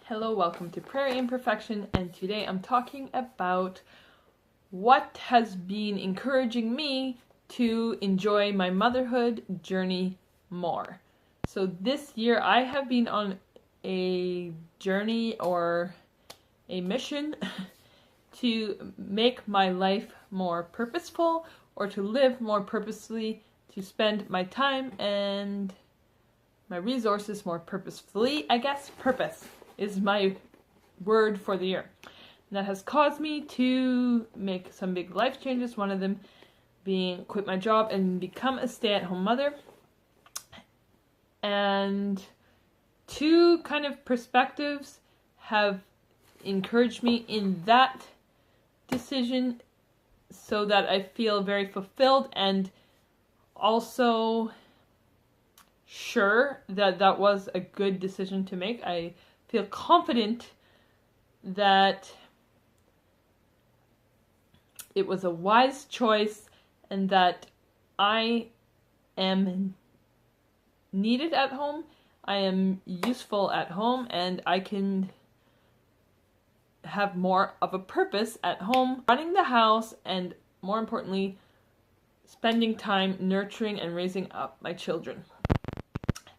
Hello, welcome to Prayer Imperfection, and today I'm talking about what has been encouraging me to enjoy my motherhood journey more. So this year I have been on a journey or a mission to make my life more purposeful, or to live more purposefully, to spend my time and my resources more purposefully, I guess. Purpose is my word for the year. And that has caused me to make some big life changes, one of them being quit my job and become a stay-at-home mother. And two kind of perspectives have encouraged me in that decision so that I feel very fulfilled and also sure that that was a good decision to make. I feel confident that it was a wise choice and that I am needed at home, I am useful at home, and I can have more of a purpose at home, running the house, and more importantly, spending time nurturing and raising up my children.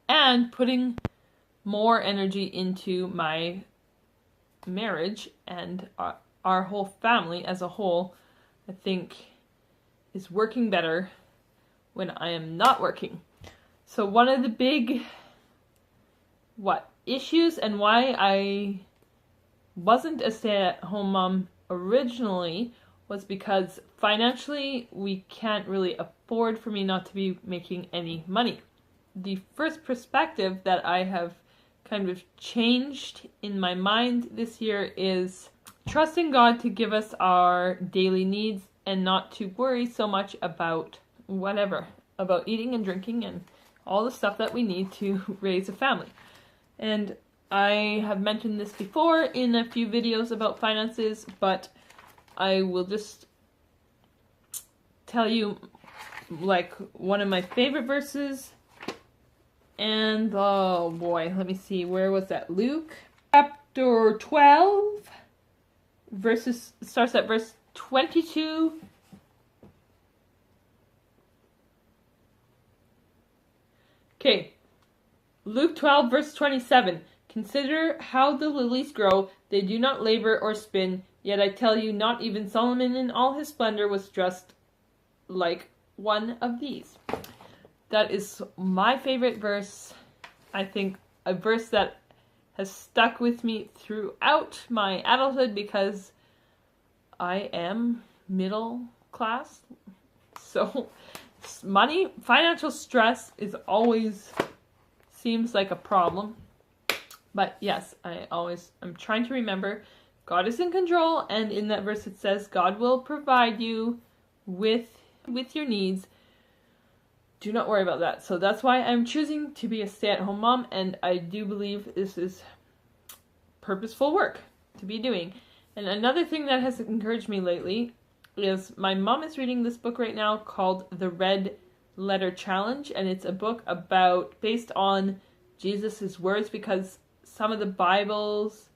And putting more energy into my marriage and our whole family as a whole, I think, is working better when I am not working. So one of the big issues and why I wasn't a stay-at-home mom originally was because financially we can't really afford for me not to be making any money. The first perspective that I have kind of changed in my mind this year is trusting God to give us our daily needs and not to worry so much about about eating and drinking and all the stuff that we need to raise a family. And I have mentioned this before in a few videos about finances, but I will just tell you like one of my favorite verses. And, oh boy, let me see, where was that? Luke chapter 12, starts at verse 22. Okay, Luke 12, verse 27. Consider how the lilies grow, they do not labor or spin, yet I tell you, not even Solomon in all his splendor was dressed like one of these. That is my favorite verse. I think a verse that has stuck with me throughout my adulthood because I am middle class. So financial stress is always seems like a problem. But yes, I'm trying to remember God is in control, and in that verse it says God will provide you with your needs. Do not worry about that. So that's why I'm choosing to be a stay-at-home mom, and I do believe this is purposeful work to be doing. And another thing that has encouraged me lately is my mom is reading this book right now called The Red Letter Challenge, and it's a book based on Jesus's words, because some of the Bibles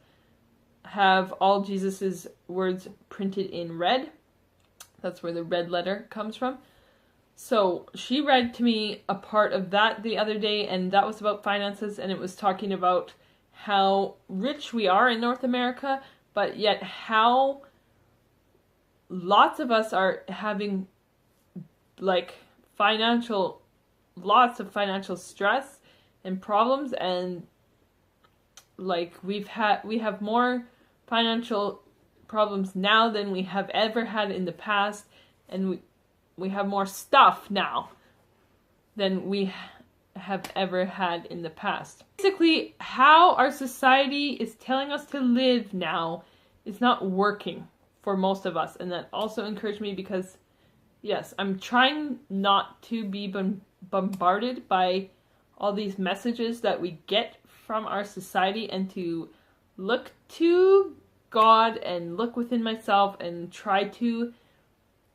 have all Jesus's words printed in red. That's where the red letter comes from. So she read to me a part of that the other day, and that was about finances, and it was talking about how rich we are in North America, but yet how lots of us are having lots of financial stress and problems, and we have more financial problems now than we have ever had in the past, and we have more stuff now than we have ever had in the past. Basically, how our society is telling us to live now is not working for most of us. And that also encouraged me because, yes, I'm trying not to be bombarded by all these messages that we get from our society, and to look to God and look within myself and try to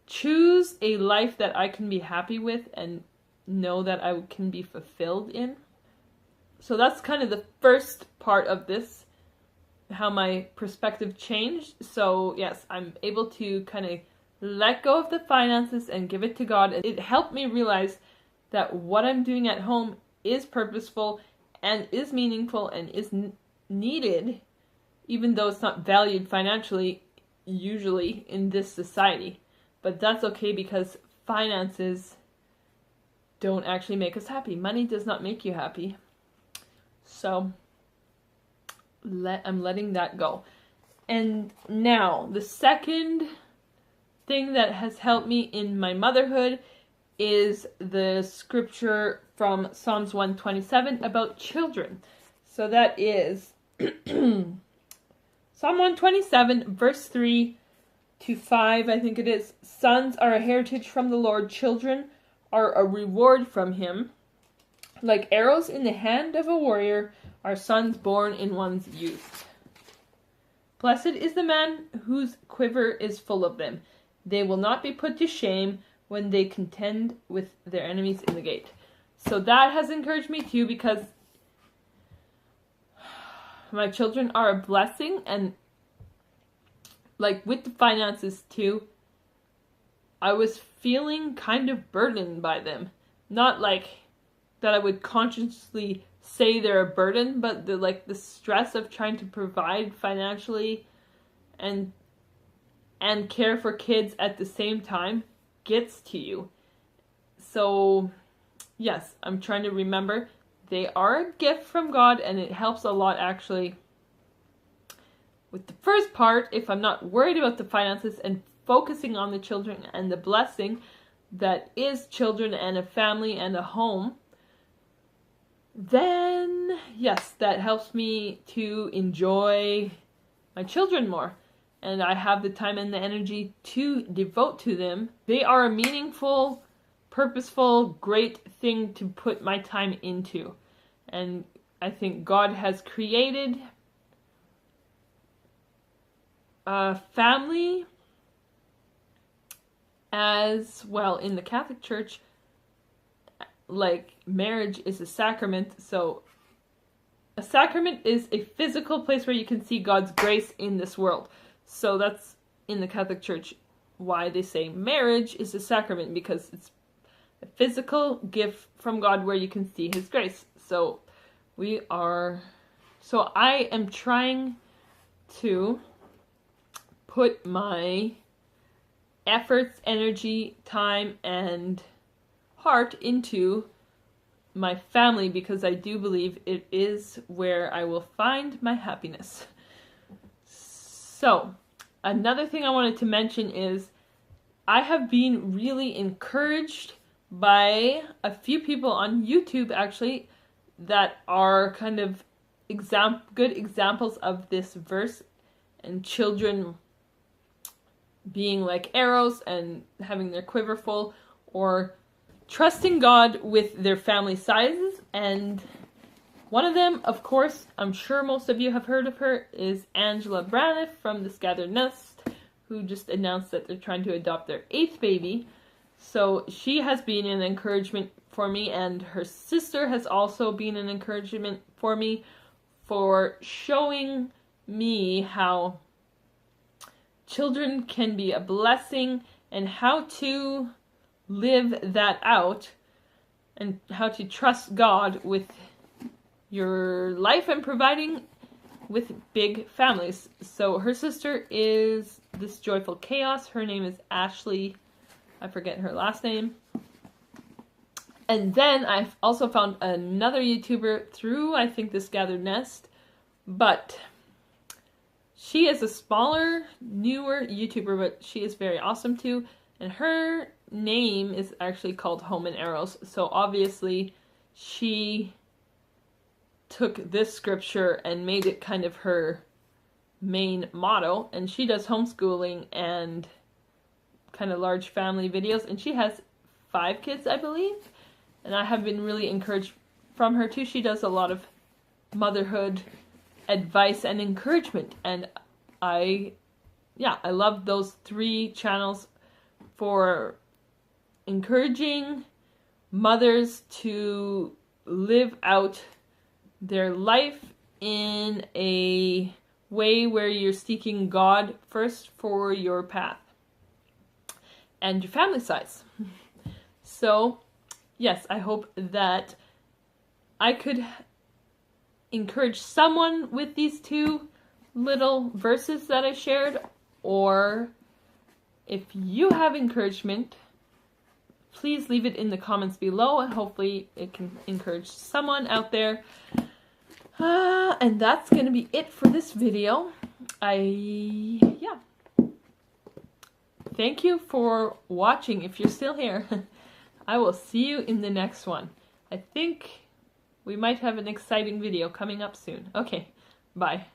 choose a life that I can be happy with and know that I can be fulfilled in. So that's kind of the first part of this how my perspective changed. So yes, I'm able to kind of let go of the finances and give it to God. It helped me realize that what I'm doing at home is purposeful and is meaningful and is needed, even though it's not valued financially usually in this society. But that's okay, because finances don't actually make us happy. Money does not make you happy. So I'm letting that go. And now, the second thing that has helped me in my motherhood is the scripture from Psalms 127 about children. So that is Psalm 127, verse 3 to 5, I think it is. Sons are a heritage from the Lord, children are a reward from him. Like arrows in the hand of a warrior are sons born in one's youth. Blessed is the man whose quiver is full of them. They will not be put to shame when they contend with their enemies in the gate. So that has encouraged me too, because my children are a blessing, and like with the finances too, I was feeling kind of burdened by them. Not like that I would consciously say they're a burden, but the stress of trying to provide financially and care for kids at the same time gets to you. So yes, I'm trying to remember they are a gift from God, and it helps a lot actually with the first part. If I'm not worried about the finances and focusing on the children and the blessing that is children and a family and a home, then yes, that helps me to enjoy my children more. And I have the time and the energy to devote to them. They are a meaningful, purposeful, great thing to put my time into. And I think God has created a family as well in the Catholic Church. Like, marriage is a sacrament, so a sacrament is a physical place where you can see God's grace in this world. So that's in the Catholic Church why they say marriage is a sacrament, because it's a physical gift from God where you can see his grace. So I am trying to put my efforts, energy, time, and heart into my family, because I do believe it is where I will find my happiness. So, another thing I wanted to mention is I have been really encouraged by a few people on YouTube actually that are kind of good examples of this verse, and children being like arrows and having their quiver full, or trusting God with their family sizes. And one of them, of course, I'm sure most of you have heard of her, is Angela Braniff from The Scattered Nest, who just announced that they're trying to adopt their 8th baby. So she has been an encouragement for me, and her sister has also been an encouragement for me, for showing me how children can be a blessing and how to live that out, and how to trust God with your life and providing with big families. So her sister is This Joyful Chaos. Her name is Ashley. I forget her last name. And then I've also found another YouTuber through, I think, The Scattered Nest. But she is a smaller, newer YouTuber, but she is very awesome too. And her name is actually called Home and Arrows. So obviously she took this scripture and made it kind of her main motto. And she does homeschooling and kind of large family videos. And she has 5 kids, I believe. And I have been really encouraged from her too. She does a lot of motherhood advice and encouragement. And I love those 3 channels for encouraging mothers to live out their life in a way where you're seeking God first for your path and your family size. So, yes, I hope that I could encourage someone with these 2 little verses that I shared, or if you have encouragement, please leave it in the comments below, and hopefully it can encourage someone out there. And that's going to be it for this video. Thank you for watching if you're still here. I will see you in the next one. I think we might have an exciting video coming up soon. Okay, bye.